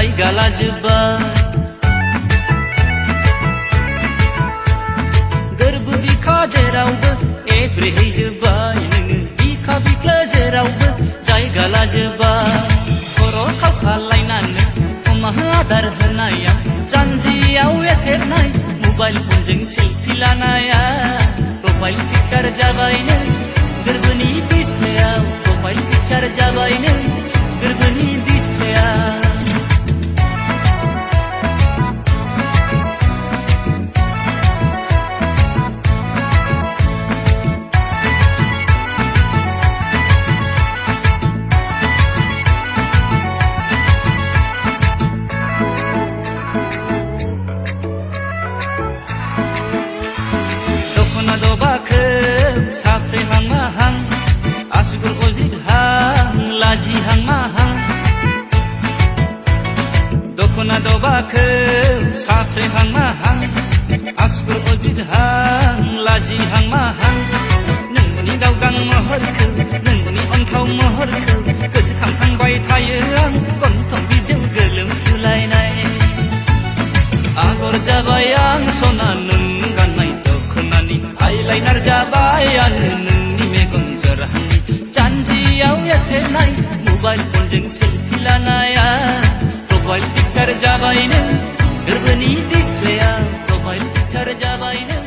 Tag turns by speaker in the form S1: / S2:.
S1: जायगा लाजोब्बाय गोरबो बिखा जेरावबो एब्रेहैजोब्बाय नोङो बिखा बिख्लो जेरावबो जायगा लाजोब्बाय खर' खावखालायनानै अमा आदार होनाया जानजियाव एथेबनाय मबाइल फनजों सेल्फि लानाया प्रफाइल पिक्चार जाबायनो गोरबोनि डिसप्लेयाव प्रफाइल पिक्चार जाबायनो गोरबोनि डिसप्लेयाव दखना दबाखो साफ्रेहां माहां आसुगुर अजितहां लाजिहां माहां दखना दबाखो साफ्रेहां माहां आसुगुर अजितहां लाजिहां माहां नोंनि गावगां महरखौ नोंनि अन्थाव महरखौ गोसोखांहांबाय थायो आं गन्थं बिजौ गोलोमफ्रुलायनाय आगर जाबाय आं सना नों गाननाय दखनानि आइलाइनार जाबाय आङो नोंनि मेगन जराहांनि जानजियाव एथेबनाय मबाइल फनजों सेल्फि लानाया प्रफाइल पिक्चार जाबायनो गोरबोनि डिसप्लेयाव प्रफाइल पिक्चार जाबायनो